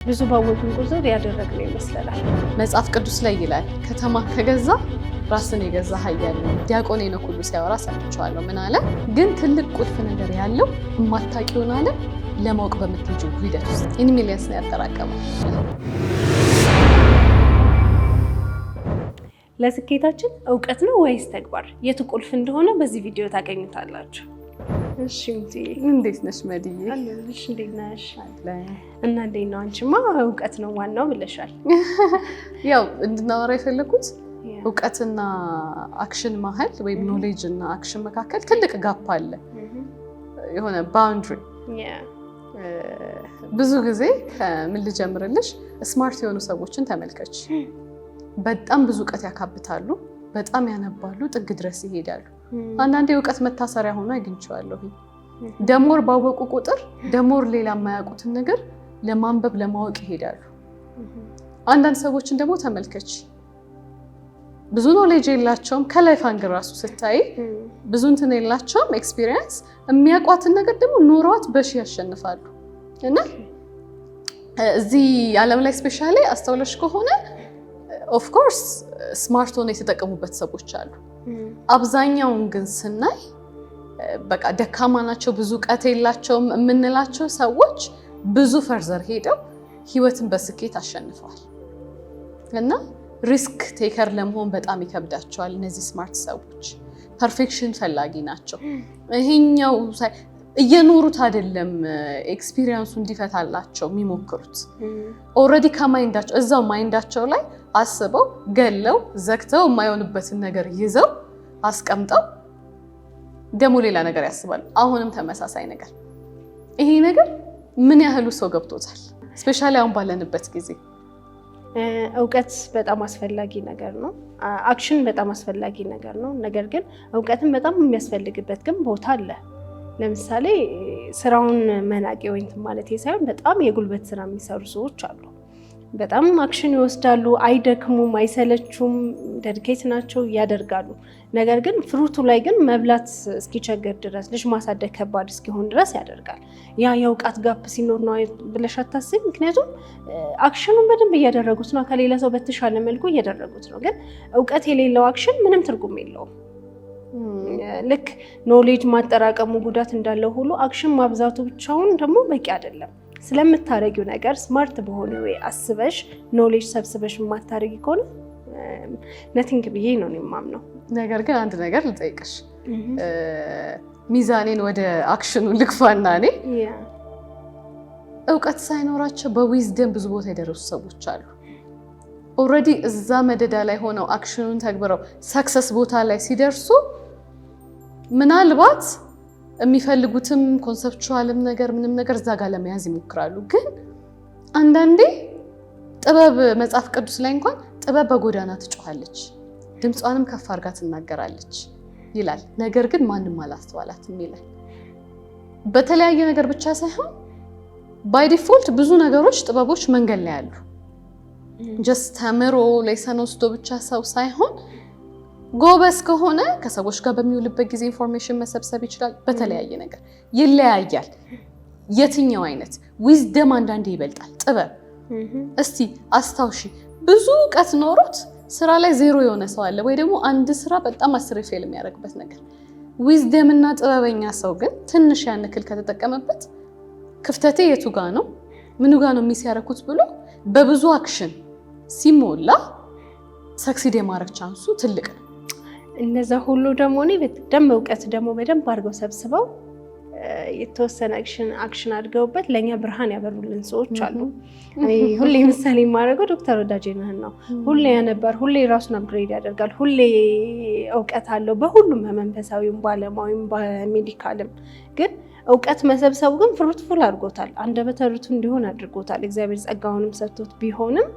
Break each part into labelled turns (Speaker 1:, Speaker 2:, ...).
Speaker 1: ብዙ ባወቅን ቁጥር ያደረግነው ይመስለናል።
Speaker 2: መጽሐፍ ቅዱስ ላይ ይላል ከተማ ከገዛ ራስን የገዛ ኃያል ነው። ዲያቆን ሄኖክ ሁሉ ሲያወራ ሰምቼዋለሁ። ምን አለ? ግን ትልቅ ቁልፍ ነገር ያለው የማታውቂውን ዓለም ለማወቅ በምትሄጂው ሂደት ውስጥ ሚሊየንስ ነው ያጠራቀመው።
Speaker 1: ለስኬታችን እውቀት ነው ወይስ ተግባር? የቱ ቁልፍ እንደሆነ በዚህ ቪዲዮ ታገኙታላችሁ። እሺ
Speaker 2: እንዴት ነሽ መድዬ?
Speaker 1: አለሁልሽ። እንዴት ነሽ? እና እንዴት ነው? አንቺማ እውቀት ነው ዋናው ብለሻል።
Speaker 2: ያው እንድናወራ የፈለኩት እውቀትና አክሽን መሀል ወይም ኖሌጅ እና አክሽን መካከል ትልቅ ጋፕ አለ፣ የሆነ ባውንድሪ። ብዙ ጊዜ ከምን ልጀምርልሽ? ስማርት የሆኑ ሰዎችን ተመልከች። በጣም ብዙ እውቀት ያካብታሉ፣ በጣም ያነባሉ፣ ጥግ ድረስ ይሄዳሉ። አንዳንዴ እውቀት መታሰሪያ ሆኖ አግኝቼዋለሁ። ደሞር ባወቁ ቁጥር ደሞር ሌላ የማያውቁትን ነገር ለማንበብ ለማወቅ ይሄዳሉ። አንዳንድ ሰዎችን ደግሞ ተመልከች፣ ብዙ ኖሌጅ የላቸውም፣ ከላይፍ አንግል ራሱ ስታይ ብዙ እንትን የላቸውም ኤክስፒሪየንስ፣ የሚያውቋትን ነገር ደግሞ ኖሯት በሺ ያሸንፋሉ። እና እዚህ ዓለም ላይ ስፔሻሊ አስተውለሽ ከሆነ ኦፍኮርስ ስማርት ሆነ የተጠቀሙበት ሰዎች አሉ። አብዛኛውን ግን ስናይ በቃ ደካማ ናቸው፣ ብዙ እውቀት የላቸውም የምንላቸው ሰዎች ብዙ ፈርዘር ሄደው ህይወትን በስኬት አሸንፈዋል። እና ሪስክ ቴከር ለመሆን በጣም ይከብዳቸዋል። እነዚህ ስማርት ሰዎች ፐርፌክሽን ፈላጊ ናቸው። ይሄኛው እየኖሩት አይደለም ኤክስፒሪየንሱ እንዲፈታላቸው የሚሞክሩት። ኦልሬዲ ከማይንዳቸው እዛው ማይንዳቸው ላይ አስበው ገለው ዘግተው የማይሆንበትን ነገር ይዘው አስቀምጠው ደግሞ ሌላ ነገር ያስባሉ። አሁንም ተመሳሳይ ነገር። ይሄ ነገር ምን ያህሉ ሰው ገብቶታል? ስፔሻሊ አሁን ባለንበት ጊዜ
Speaker 1: እውቀት በጣም አስፈላጊ ነገር ነው። አክሽን በጣም አስፈላጊ ነገር ነው። ነገር ግን እውቀትን በጣም የሚያስፈልግበት ግን ቦታ አለ። ለምሳሌ ስራውን መናቂ ወይም ማለት ሳይሆን በጣም የጉልበት ስራ የሚሰሩ ሰዎች አሉ። በጣም አክሽን ይወስዳሉ፣ አይደክሙም፣ አይሰለቹም፣ ዴዲኬት ናቸው፣ ያደርጋሉ። ነገር ግን ፍሩቱ ላይ ግን መብላት እስኪቸገር ድረስ ልጅ ማሳደግ ከባድ እስኪሆን ድረስ ያደርጋል። ያ የእውቀት ጋፕ ሲኖር ነው ብለሽ አታስቢ። ምክንያቱም አክሽኑን በደንብ እያደረጉት ነው፣ ከሌላ ሰው በተሻለ መልኩ እያደረጉት ነው። ግን እውቀት የሌለው አክሽን ምንም ትርጉም የለውም። ልክ ኖሌጅ ማጠራቀሙ ጉዳት እንዳለው ሁሉ አክሽን ማብዛቱ ብቻውን ደግሞ በቂ አይደለም። ስለምታረጊው ነገር ስማርት በሆነ ወይ አስበሽ ኖሌጅ ሰብስበሽ የማታረጊ ከሆነ ነቲንግ ብዬ ነው የማምነው።
Speaker 2: ነገር ግን አንድ ነገር ልጠይቅሽ፣ ሚዛኔን ወደ አክሽኑ ልግፋና እኔ እውቀት ሳይኖራቸው በዊዝደም ብዙ ቦታ የደረሱ ሰዎች አሉ። ኦልሬዲ እዛ መደዳ ላይ ሆነው አክሽኑን ተግብረው ሰክሰስ ቦታ ላይ ሲደርሱ ምናልባት የሚፈልጉትም ኮንሰፕቹዋልም ነገር ምንም ነገር እዛ ጋር ለመያዝ ይሞክራሉ። ግን አንዳንዴ ጥበብ መጽሐፍ ቅዱስ ላይ እንኳን ጥበብ በጎዳና ትጮኻለች፣ ድምጿንም ከፍ አድርጋ ትናገራለች ይላል። ነገር ግን ማንም አላስተዋላትም ይላል። በተለያየ ነገር ብቻ ሳይሆን ባይ ዲፎልት ብዙ ነገሮች ጥበቦች መንገድ ላይ አሉ። ጀስት ተምሮ ሌሰን ወስዶ ብቻ ሰው ሳይሆን ጎበዝ ከሆነ ከሰዎች ጋር በሚውልበት ጊዜ ኢንፎርሜሽን መሰብሰብ ይችላል። በተለያየ ነገር ይለያያል። የትኛው አይነት ዊዝደም አንዳንዴ ይበልጣል ጥበብ። እስቲ አስታውሺ፣ ብዙ እውቀት ኖሮት ስራ ላይ ዜሮ የሆነ ሰው አለ ወይ ደግሞ አንድ ስራ በጣም 10 ፌል የሚያደርግበት ነገር። ዊዝደም እና ጥበበኛ ሰው ግን ትንሽ ያንክል ከተጠቀመበት ክፍተቴ የቱ ጋ ነው ምኑ ጋ ነው ሚስ ያደረኩት ብሎ በብዙ አክሽን ሲሞላ ሰክሲድ የማድረግ ቻንሱ ትልቅ ነው።
Speaker 1: እነዛ ሁሉ ደግሞ እኔ በደንብ እውቀት ደግሞ በደንብ አድርገው ሰብስበው የተወሰነ አክሽን አድርገውበት ለእኛ ብርሃን ያበሩልን ሰዎች አሉ። ሁሌ ምሳሌ የማደርገው ዶክተር ወዳጄነህን ነው። ሁሌ ያነባር፣ ሁሌ ራሱን አፕግሬድ ያደርጋል፣ ሁሌ እውቀት አለው በሁሉም በመንፈሳዊም በዓለማዊም በሜዲካልም። ግን እውቀት መሰብሰቡ ግን ፍሩትፉል አድርጎታል፣ አንደበተ ርቱዕ እንዲሆን አድርጎታል። እግዚአብሔር ጸጋውንም ሰጥቶት ቢሆንም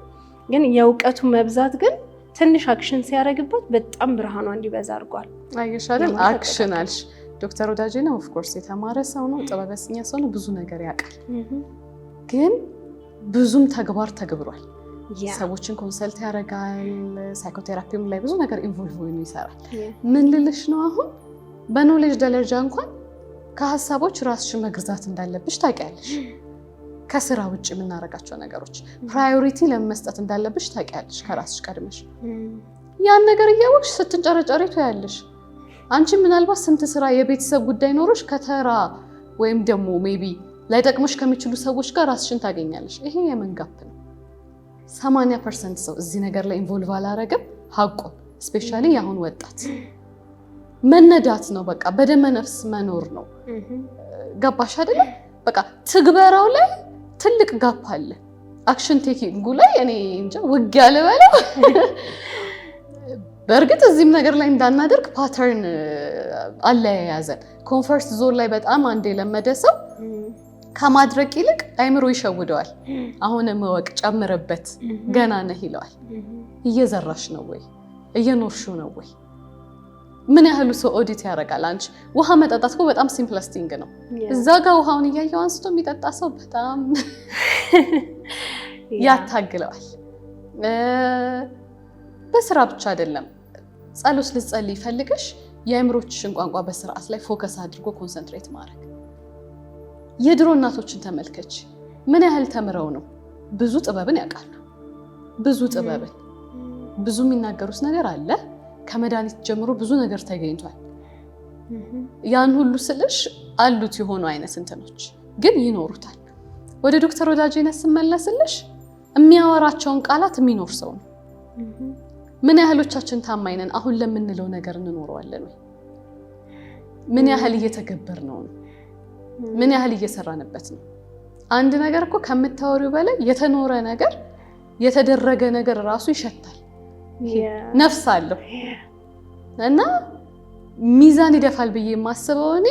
Speaker 1: ግን የእውቀቱ መብዛት ግን ትንሽ አክሽን ሲያደርግበት በጣም ብርሃኗ እንዲበዛ አድርጓል።
Speaker 2: አየሽ አይደል? አክሽን አልሽ። ዶክተር ወዳጄነህ ኦፍ ኮርስ የተማረ ሰው ነው፣ ጥበበኛ ሰው ነው፣ ብዙ ነገር ያውቃል። ግን ብዙም ተግባር ተግብሯል። ሰዎችን ኮንሰልት ያደርጋል፣ ሳይኮቴራፒም ላይ ብዙ ነገር ኢንቮልቭ ሆኖ ይሰራል። ምን ልልሽ ነው አሁን በኖሌጅ ደረጃ እንኳን ከሀሳቦች ራስሽን መግዛት እንዳለብሽ ታውቂያለሽ። ከስራ ውጭ የምናደርጋቸው ነገሮች ፕራዮሪቲ ለመስጠት እንዳለብሽ ታውቂያለሽ ከራስሽ ቀድመሽ። ያን ነገር እያወቅሽ ስትንጨረጨሪ ትያለሽ። አንቺ ምናልባት ስንት ስራ የቤተሰብ ጉዳይ ኖሮሽ ከተራ ወይም ደግሞ ሜቢ ላይጠቅሙሽ ከሚችሉ ሰዎች ጋር ራስሽን ታገኛለሽ። ይሄ የመንጋፕ ነው። 80% ሰው እዚህ ነገር ላይ ኢንቮልቭ አላረገም። ሀቁን ስፔሻሊ የአሁን ወጣት መነዳት ነው፣ በቃ በደመ ነፍስ መኖር ነው። ገባሽ አይደለም? በቃ ትግበራው ላይ ትልቅ ጋፕ አለ። አክሽን ቴኪንጉ ላይ እኔ እንጃ ውጊያ ልበለው። በእርግጥ እዚህም ነገር ላይ እንዳናደርግ ፓተርን አለ የያዘን። ኮንፈርት ዞን ላይ በጣም አንድ የለመደ ሰው ከማድረግ ይልቅ አይምሮ ይሸውደዋል። አሁንም ወቅ ጨምርበት፣ ገና ነህ ይለዋል። እየዘራሽ ነው ወይ? እየኖርሽው ነው ወይ? ምን ያህሉ ሰው ኦዲት ያደርጋል? አንቺ ውሃ መጠጣት እኮ በጣም ሲምፕለስቲንግ ነው። እዛ ጋር ውሃውን እያየው አንስቶ የሚጠጣ ሰው በጣም ያታግለዋል። በስራ ብቻ አይደለም። ጸሎት ልትጸልይ ፈልገሽ የአእምሮችሽን ቋንቋ በስርዓት ላይ ፎከስ አድርጎ ኮንሰንትሬት ማድረግ። የድሮ እናቶችን ተመልከች፣ ምን ያህል ተምረው ነው? ብዙ ጥበብን ያውቃሉ። ብዙ ጥበብን፣ ብዙ የሚናገሩት ነገር አለ። ከመድኃኒት ጀምሮ ብዙ ነገር ተገኝቷል። ያን ሁሉ ስልሽ አሉት የሆኑ አይነት እንትኖች ግን ይኖሩታል። ወደ ዶክተር ወዳጄነት ስመለስልሽ የሚያወራቸውን ቃላት የሚኖር ሰው ነው። ምን ያህሎቻችን ታማኝ ነን? አሁን ለምንለው ነገር እንኖረዋለን ወይ? ምን ያህል እየተገበር ነው? ምን ያህል እየሰራንበት ነው? አንድ ነገር እኮ ከምታወሪው በላይ የተኖረ ነገር የተደረገ ነገር ራሱ ይሸታል፣ ነፍስ አለው እና ሚዛን ይደፋል ብዬ የማስበው እኔ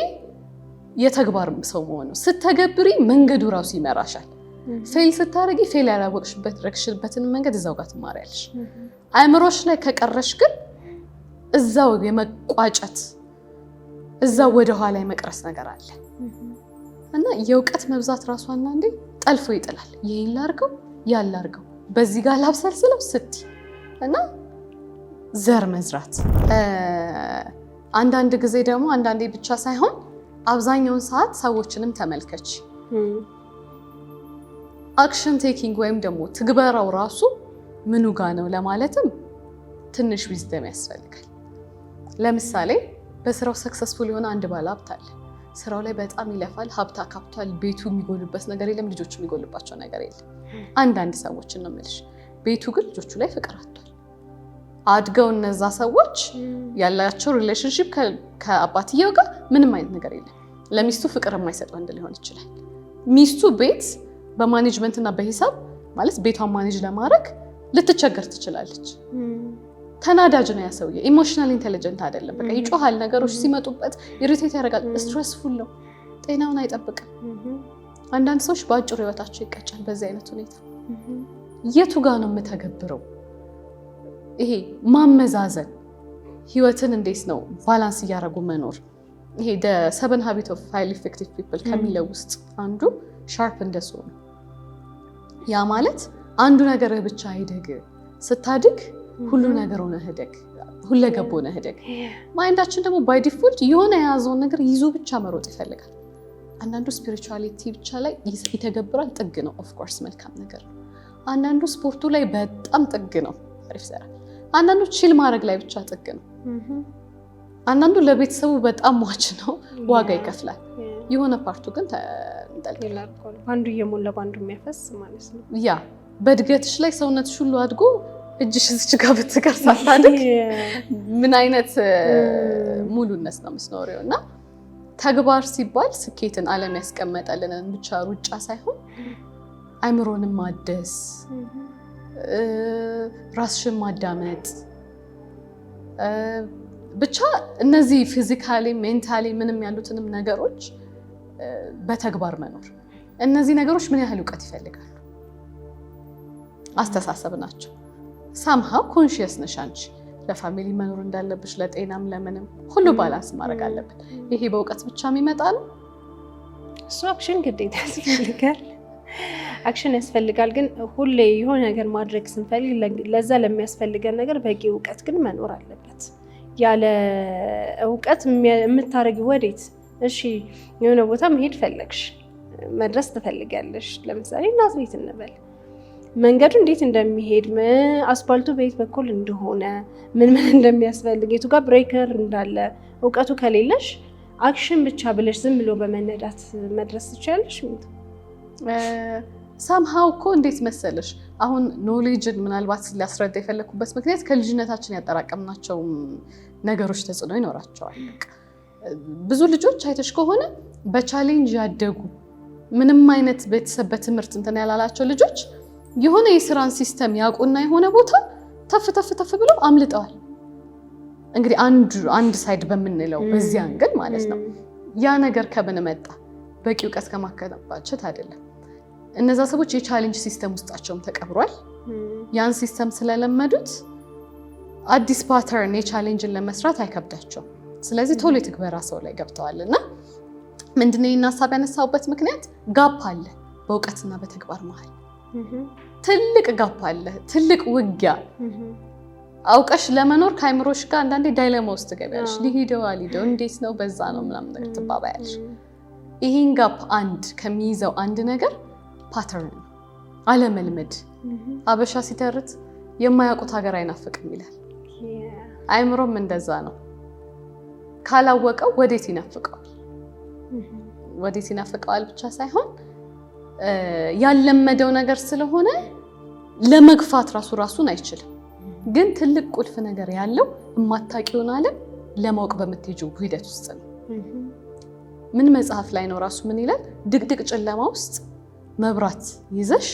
Speaker 2: የተግባር ሰው መሆኑ። ስትተገብሪ መንገዱ ራሱ ይመራሻል። ፌል ስታደርጊ ፌል ያላወቅሽበትን መንገድ እዛው ጋር ትማሪያለሽ። አእምሮሽ ላይ ከቀረሽ ግን እዛው የመቋጨት እዛው ወደ ኋላ የመቅረስ ነገር አለ እና የእውቀት መብዛት ራሱ አንዳንዴ ጠልፎ ይጥላል። ይሄን ላድርገው ያን ላድርገው በዚህ ጋር ላብሰልስለው ስትይ እና ዘር መዝራት። አንዳንድ ጊዜ ደግሞ አንዳንዴ ብቻ ሳይሆን አብዛኛውን ሰዓት ሰዎችንም ተመልከች። አክሽን ቴኪንግ ወይም ደግሞ ትግበራው ራሱ ምኑ ጋ ነው ለማለትም ትንሽ ዊዝደም ያስፈልጋል። ለምሳሌ በስራው ሰክሰስፉል የሆነ አንድ ባለሀብት አለ። ስራው ላይ በጣም ይለፋል፣ ሀብት አካብቷል፣ ቤቱ የሚጎልበት ነገር የለም፣ ልጆቹ የሚጎልባቸው ነገር የለም። አንዳንድ ሰዎችን ነው የምልሽ። ቤቱ ግን ልጆቹ ላይ ፍቅር አጥቷል። አድገው እነዛ ሰዎች ያላቸው ሪሌሽንሺፕ ከአባትየው ጋር ምንም አይነት ነገር የለም። ለሚስቱ ፍቅር የማይሰጥ ወንድ ሊሆን ይችላል። ሚስቱ ቤት በማኔጅመንት እና በሂሳብ ማለት ቤቷን ማኔጅ ለማድረግ ልትቸገር ትችላለች። ተናዳጅ ነው ያ ሰውዬ። ኢሞሽናል ኢንቴሊጀንት አይደለም። በቃ ይጮሃል፣ ነገሮች ሲመጡበት ኢሪቴት ያደርጋል፣ ስትረስፉል ነው፣ ጤናውን አይጠብቅም። አንዳንድ ሰዎች በአጭሩ ህይወታቸው ይቀጫል በዚህ አይነት ሁኔታ። የቱ ጋር ነው የምተገብረው? ይሄ ማመዛዘን ህይወትን እንዴት ነው ባላንስ እያደረጉ መኖር። ይሄ the 7 habits of highly effective people ከሚለው ውስጥ አንዱ ሻርፕ እንደሰው ነው። ያ ማለት አንዱ ነገር ብቻ አይደግ፣ ስታድግ ሁሉ ነገር ሆነ ህደግ፣ ሁለገብ ሆነ ህደግ። ማይንዳችን ደግሞ ባይ ዲፎልት የሆነ የያዘውን ነገር ይዞ ብቻ መሮጥ ይፈልጋል። አንዳንዱ ስፒሪቹዋሊቲ ብቻ ላይ ይተገብራል፣ ጥግ ነው። ኦፍ ኮርስ መልካም ነገር ነው። አንዳንዱ ስፖርቱ ላይ በጣም ጥግ ነው፣ አሪፍ ሰራ። አንዳንዱ ቺል ማድረግ ላይ ብቻ ጥግ ነው። አንዳንዱ ለቤተሰቡ በጣም ሟች ነው፣ ዋጋ ይከፍላል። የሆነ ፓርቱ ግን ተንጠልጥሏል።
Speaker 1: አንዱ እየሞላ በአንዱ የሚያፈስ ማለት ነው።
Speaker 2: ያ በእድገትሽ ላይ ሰውነትሽ ሁሉ አድጎ እጅሽ እዚች ጋር ብትቀር ሳታድግ ምን አይነት ሙሉነት ነው የምትኖሪው? እና ተግባር ሲባል ስኬትን ዓለም ያስቀመጠልንን ብቻ ሩጫ ሳይሆን አይምሮንም ማደስ፣ ራስሽን ማዳመጥ፣ ብቻ እነዚህ ፊዚካሊ ሜንታሊ ምንም ያሉትንም ነገሮች በተግባር መኖር። እነዚህ ነገሮች ምን ያህል እውቀት ይፈልጋሉ? አስተሳሰብ ናቸው። ሳምሃው ኮንሺየስ ነሽ አንቺ ለፋሚሊ መኖር እንዳለብሽ፣ ለጤናም ለምንም ሁሉ ባላንስ ማድረግ አለብን። ይሄ በእውቀት ብቻ የሚመጣ ነው?
Speaker 1: እሱ አክሽን ግዴታ ያስፈልጋል። አክሽን ያስፈልጋል። ግን ሁሌ የሆነ ነገር ማድረግ ስንፈልግ ለዛ ለሚያስፈልገን ነገር በቂ እውቀት ግን መኖር አለበት። ያለ እውቀት የምታደርጊው ወዴት? እሺ የሆነ ቦታ መሄድ ፈለግሽ፣ መድረስ ትፈልጊያለሽ። ለምሳሌ ናዝሬት እንበል፣ መንገዱ እንዴት እንደሚሄድ አስፋልቱ በየት በኩል እንደሆነ ምን እንደሚያስፈልግ የቱ ጋር ብሬከር እንዳለ እውቀቱ ከሌለሽ አክሽን ብቻ ብለሽ ዝም ብሎ በመነዳት መድረስ ትችላለሽ።
Speaker 2: ሳምሃው እኮ እንዴት መሰለሽ አሁን ኖሌጅን ምናልባት ሊያስረዳ የፈለኩበት ምክንያት ከልጅነታችን ያጠራቀምናቸው ነገሮች ተጽዕኖ ይኖራቸዋል። ብዙ ልጆች አይተሽ ከሆነ በቻሌንጅ ያደጉ ምንም አይነት ቤተሰብ በትምህርት እንትን ያላላቸው ልጆች የሆነ የስራን ሲስተም ያውቁና የሆነ ቦታ ተፍ ብለው አምልጠዋል። እንግዲህ አንድ ሳይድ በምንለው በዚህ አንግል ማለት ነው። ያ ነገር ከምን መጣ? በቂ እውቀት ከማከማቸት አይደለም። እነዛ ሰዎች የቻሌንጅ ሲስተም ውስጣቸውም ተቀብሯል። ያን ሲስተም ስለለመዱት አዲስ ፓተርን የቻሌንጅን ለመስራት አይከብዳቸውም። ስለዚህ ቶሎ የትግበራ ሰው ላይ ገብተዋል። እና ምንድነው ይህን ሀሳብ ያነሳውበት ምክንያት ጋፕ አለ በእውቀትና በተግባር መሀል ትልቅ ጋፕ አለ፣ ትልቅ ውጊያ። አውቀሽ ለመኖር ከአይምሮሽ ጋር አንዳንዴ ዳይለማ ውስጥ ትገቢያለሽ። ሊሄደው አልሄደው እንዴት ነው በዛ ነው ምናምን ነገር ትባባያለሽ። ይህን ጋፕ አንድ ከሚይዘው አንድ ነገር ፓተርን ነው፣ አለመልመድ። አበሻ ሲተርት የማያውቁት ሀገር አይናፍቅም ይላል። አይምሮም እንደዛ ነው። ካላወቀው ወዴት ይናፍቀዋል? ወዴት ይናፍቀዋል ብቻ ሳይሆን ያለመደው ነገር ስለሆነ ለመግፋት ራሱን አይችልም። ግን ትልቅ ቁልፍ ነገር ያለው የማታውቂውን ዓለም ለማወቅ በምትሄጂው ሂደት ውስጥ ነው። ምን መጽሐፍ ላይ ነው ራሱ ምን ይላል? ድቅድቅ ጨለማ ውስጥ መብራት ይዘሽ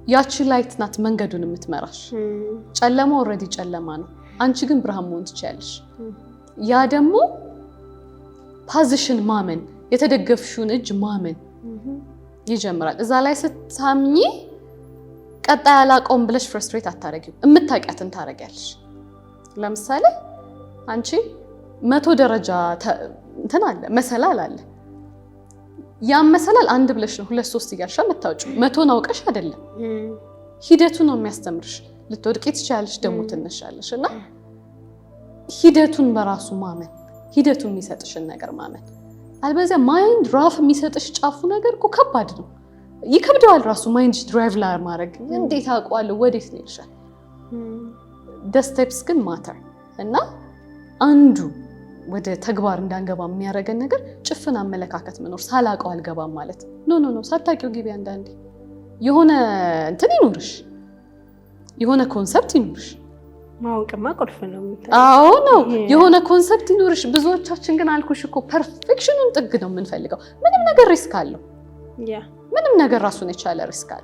Speaker 2: ያቺ ላይት ናት መንገዱን የምትመራሽ። ጨለማ ኦልሬዲ ጨለማ ነው፣ አንቺ ግን ብርሃን መሆን ትችያለሽ። ያ ደግሞ ፓዚሽን ማመን፣ የተደገፍሽውን እጅ ማመን ይጀምራል። እዛ ላይ ስታምኚ ቀጣይ አላውቀውም ብለሽ ፍረስትሬት አታረጊም፣ የምታውቂያትን ታረጊያለሽ። ለምሳሌ አንቺ 100 ደረጃ እንትን አለ መሰላል አለ። ያን መሰላል አንድ ብለሽ ነው 2 3 እያልሽ የምታወጪው። 100ን አውቀሽ አይደለም፣ ሂደቱ ነው የሚያስተምርሽ። ልትወድቂ ትችያለሽ፣ ደግሞ ትነሻለሽ። እና ሂደቱን በራሱ ማመን፣ ሂደቱን የሚሰጥሽን ነገር ማመን። አልበዚያ ማይንድ ራፍ የሚሰጥሽ ጫፉ ነገር እኮ ከባድ ነው፣ ይከብደዋል ራሱ ማይንድ ድራይቭ ላይ ማድረግ። እንዴት አውቀዋለሁ ወዴት ነው ይልሻል። ስቴፕስ ግን ማተር። እና አንዱ ወደ ተግባር እንዳንገባ የሚያደርገን ነገር ጭፍን አመለካከት መኖር፣ ሳላውቀው አልገባም ማለት። ኖ ሳታውቂው ግቢ። አንዳንዴ የሆነ እንትን ይኖርሽ፣ የሆነ ኮንሰፕት ይኖርሽ።
Speaker 1: ማወቅማ ቁልፍ ነው።
Speaker 2: አዎ ነው፣ የሆነ ኮንሰፕት ይኖርሽ። ብዙዎቻችን ግን አልኩሽ እኮ ፐርፌክሽኑን ጥግ ነው የምንፈልገው። ምንም ነገር ሪስክ አለው። ምንም ነገር ራሱን የቻለ ሪስክ አለ።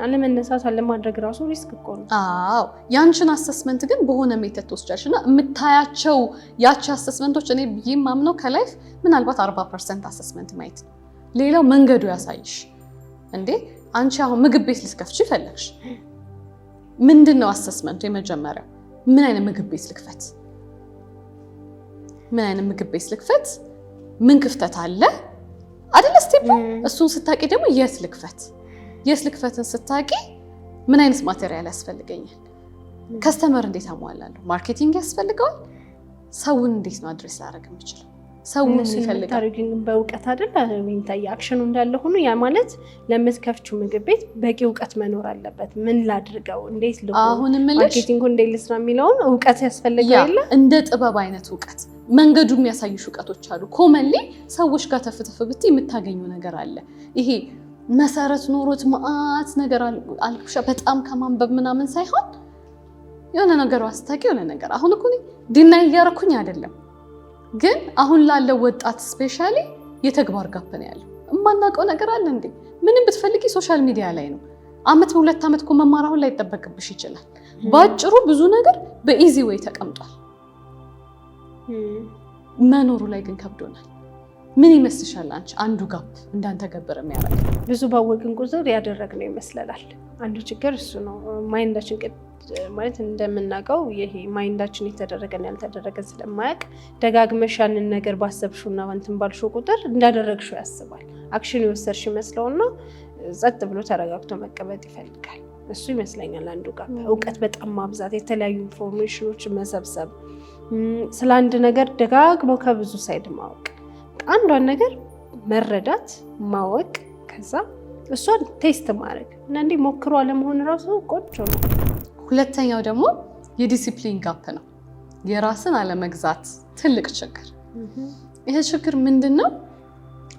Speaker 1: አለመነሳት አለማድረግ ራሱ ሪስክ እኮ ነው።
Speaker 2: አዎ ያንቺን አሰስመንት ግን በሆነ ሜተድ ትወስጃለሽ እና የምታያቸው ያቺ አሰስመንቶች እኔ ብዬ የማምነው ከላይፍ ምናልባት 40% አሰስመንት ማየት ነው። ሌላው መንገዱ ያሳይሽ። እንዴ አንቺ አሁን ምግብ ቤት ልትከፍቺ ፈለግሽ፣ ምንድነው አሰስመንቱ? የመጀመሪያው ምን አይነት ምግብ ቤት ልክፈት? ምን አይነት ምግብ ቤት ልክፈት? ምን ክፍተት አለ አይደል? ስቴፕ እሱን ስታቂ ደግሞ የት ልክፈትን ስታቂ ምን አይነት ማቴሪያል ያስፈልገኛል? ከስተመር እንዴት አሟላለሁ? ማርኬቲንግ ያስፈልገዋል? ሰውን እንዴት ነው አድሬስ ላደርግ የምችለው? ሰውን ይፈልጋል
Speaker 1: በእውቀት አይደል? እንታይ አክሽኑ እንዳለ ሆኖ ያ ማለት ለምትከፍቺው ምግብ ቤት በቂ እውቀት መኖር አለበት። ምን ላድርገው፣ እንዴት ልሆን፣
Speaker 2: አሁን
Speaker 1: ማርኬቲንግ እንዴት ልስራ የሚለውን እውቀት ያስፈልጋል። አይደል?
Speaker 2: እንደ ጥበብ አይነት እውቀት መንገዱ የሚያሳዩሽ እውቀቶች አሉ። ኮመንሊ ሰዎች ጋር ተፍተፍ ብትይ የምታገኙ ነገር አለ። ይሄ መሰረት ኖሮት መዓት ነገር አልኩሽ በጣም ከማንበብ ምናምን ሳይሆን የሆነ ነገር አስታቂ የሆነ ነገር። አሁን እኮ ዲና እያረኩኝ አይደለም፣ ግን አሁን ላለው ወጣት ስፔሻሊ የተግባር ጋፕ ነው ያለው። የማናውቀው ነገር አለ እንዴ? ምንም ብትፈልጊ ሶሻል ሚዲያ ላይ ነው። አመት በ2 አመት እኮ መማር አሁን ላይ ይጠበቅብሽ ይችላል። ባጭሩ ብዙ ነገር በኢዚ ዌይ ተቀምጧል። መኖሩ ላይ ግን ከብዶናል። ምን ይመስልሻል አንቺ አንዱ ጋፕ እንዳንተገበረ የሚያደርግ?
Speaker 1: ብዙ ባወቅን ቁጥር ያደረግነው ይመስለናል። አንዱ ችግር እሱ ነው። ማይንዳችን ማለት እንደምናውቀው ይሄ ማይንዳችን የተደረገን ያልተደረገ ስለማያውቅ ደጋግመሽ ያንን ነገር ባሰብሽውና እንትን ባልሽው ቁጥር እንዳደረግሽው ያስባል። አክሽን የወሰድሽ ይመስለውና ጸጥ ብሎ ተረጋግቶ መቀመጥ ይፈልጋል። እሱ ይመስለኛል አንዱ ጋፕ። እውቀት በጣም ማብዛት፣ የተለያዩ ኢንፎርሜሽኖች መሰብሰብ፣ ስለ አንድ ነገር ደጋግሞ ከብዙ ሳይድ ማወቅ። አንዷን ነገር መረዳት ማወቅ ከዛ እሷን ቴስት ማድረግ እና እንዲህ ሞክሮ አለመሆን ራሱ ቆንጆ ነው።
Speaker 2: ሁለተኛው ደግሞ የዲሲፕሊን ጋፕ ነው። የራስን አለመግዛት ትልቅ ችግር። ይሄ ችግር ምንድነው?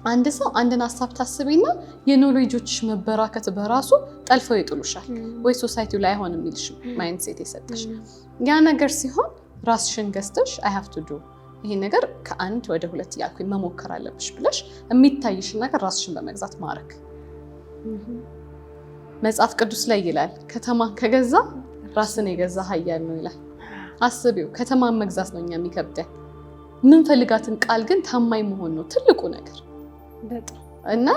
Speaker 2: አንድ ሰው አንድን ሀሳብ ታስቢና የኖሌጆችሽ መበራከት በራሱ ጠልፈው ይጥሉሻል ወይ ሶሳይቲው ላይ አይሆንም የሚልሽ ማይንድሴት የሰጠሽ ያ ነገር ሲሆን ራስሽን ገዝተሽ አይ ሃቭ ቱ ዱ ይሄ ነገር ከአንድ ወደ ሁለት እያልኩኝ መሞከር አለብሽ ብለሽ የሚታይሽን ነገር ራስሽን በመግዛት ማድረግ። መጽሐፍ ቅዱስ ላይ ይላል ከተማን ከገዛ ራስን የገዛ ኃያል ነው ይላል። አስቢው፣ ከተማን መግዛት ነው እኛ የሚከብደን። የምንፈልጋትን ቃል ግን ታማኝ መሆን ነው ትልቁ ነገር። እና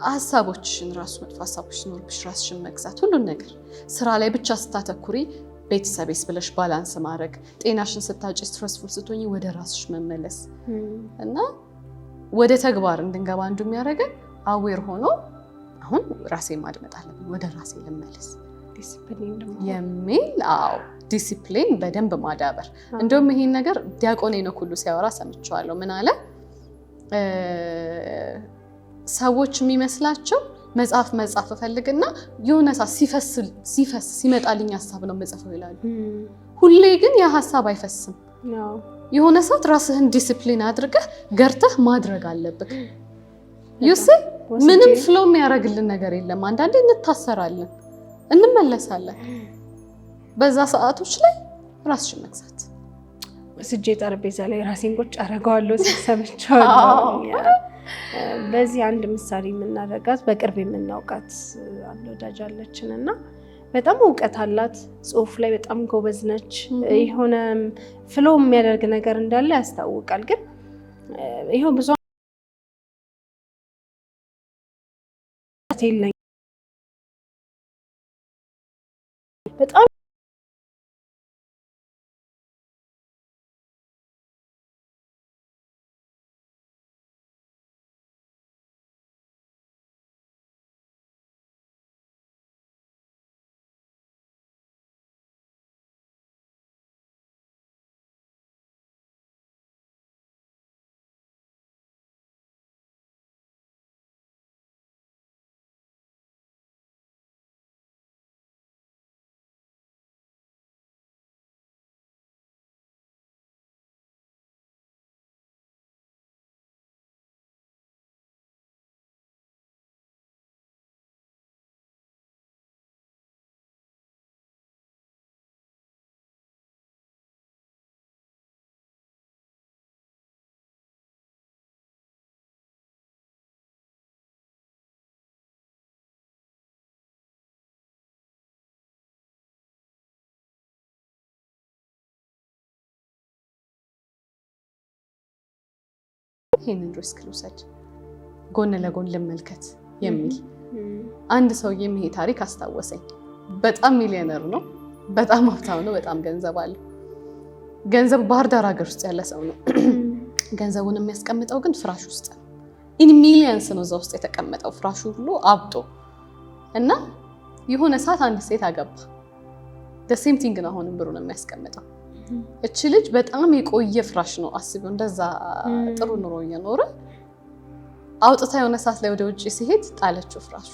Speaker 2: ሀሳቦችሽን ራሱ መጥፎ ሀሳቦች ሲኖርብሽ ራስሽን መግዛት፣ ሁሉን ነገር ስራ ላይ ብቻ ስታተኩሪ ቤተሰቤስ ብለሽ ባላንስ ማድረግ፣ ጤናሽን ስታጭ ስትረስፉል ስትሆኚ ወደ ራስሽ መመለስ እና ወደ ተግባር እንድንገባ አንዱ የሚያደርገን አዌር ሆኖ አሁን ራሴን ማድመጥ አለብኝ፣ ወደ ራሴ ልመለስ የሚል ዲሲፕሊን በደንብ ማዳበር። እንደውም ይሄን ነገር ዲያቆን ሄኖክ ሁሉ ሲያወራ ሰምቼዋለሁ። ምን አለ? ሰዎች የሚመስላቸው መጽሐፍ እፈልግና የሆነ ሰዓት ሲፈስ ሲመጣልኝ ሀሳብ ነው መጽሐፍ ይላሉ። ሁሌ ግን ያ ሀሳብ አይፈስም። የሆነ ሰዓት ራስህን ዲሲፕሊን አድርገህ ገርተህ ማድረግ አለብህ። ዩሲ ምንም ፍሎ የሚያደርግልን ነገር የለም። አንዳንዴ እንታሰራለን፣ እንመለሳለን። በዛ ሰዓቶች ላይ ራስሽን መግዛት።
Speaker 1: ስጄ ጠረጴዛ ላይ ራሴን ቁጭ አደርገዋለሁ ሲሰምቻለሁ። በዚህ አንድ ምሳሌ የምናደርጋት በቅርብ የምናውቃት አንድ ወዳጅ አለችን እና በጣም እውቀት አላት። ጽሁፍ ላይ በጣም ጎበዝ ነች። የሆነ ፍሎ የሚያደርግ ነገር እንዳለ ያስታውቃል። ግን ይሄው ብዙ የለኝም በጣም
Speaker 2: ይሄንን ሪስክ ልውሰድ፣ ጎን ለጎን ልመልከት የሚል አንድ ሰውዬ ይሄ ታሪክ አስታወሰኝ። በጣም ሚሊዮነር ነው፣ በጣም ሀብታም ነው፣ በጣም ገንዘብ አለው። ገንዘብ ባህር ዳር ሀገር ውስጥ ያለ ሰው ነው። ገንዘቡን የሚያስቀምጠው ግን ፍራሽ ውስጥ ነው። ኢን ሚሊየንስ ነው እዛ ውስጥ የተቀመጠው፣ ፍራሹ ሁሉ አብጦ እና የሆነ ሰዓት አንድ ሴት አገባ። ሴም ቲንግ ነው አሁንም ብሩን የሚያስቀምጠው። እቺ ልጅ በጣም የቆየ ፍራሽ ነው አስቢው፣ እንደዛ ጥሩ ኑሮ እየኖረ አውጥታ የሆነ ሰዓት ላይ ወደ ውጭ ሲሄድ ጣለችው ፍራሹ።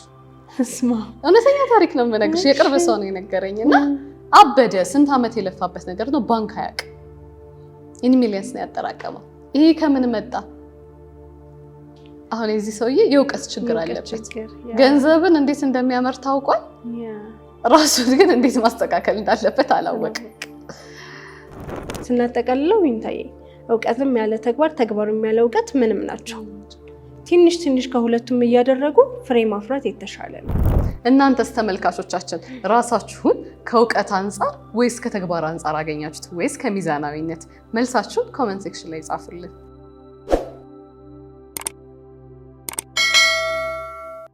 Speaker 2: እውነተኛ ታሪክ ነው የምነግርሽ፣ የቅርብ ሰው ነው የነገረኝ እና አበደ። ስንት ዓመት የለፋበት ነገር ነው፣ ባንክ አያውቅም። ኢን ሚሊየንስ ነው ያጠራቀመው። ይሄ ከምን መጣ? አሁን የዚህ ሰውዬ የእውቀት ችግር አለበት። ገንዘብን እንዴት እንደሚያመር ታውቋል፣ ራሱን ግን እንዴት ማስተካከል እንዳለበት አላወቅም።
Speaker 1: ስናጠቃልለው ይንታየ እውቀትም ያለ ተግባር፣ ተግባርም ያለ እውቀት ምንም ናቸው። ትንሽ ትንሽ ከሁለቱም እያደረጉ ፍሬ ማፍራት የተሻለ ነው።
Speaker 2: እናንተስ ተመልካቾቻችን ራሳችሁን ከእውቀት አንጻር ወይስ ከተግባር አንጻር አገኛችሁት ወይስ ከሚዛናዊነት? መልሳችሁን ኮሜንት ሴክሽን ላይ ጻፉልን።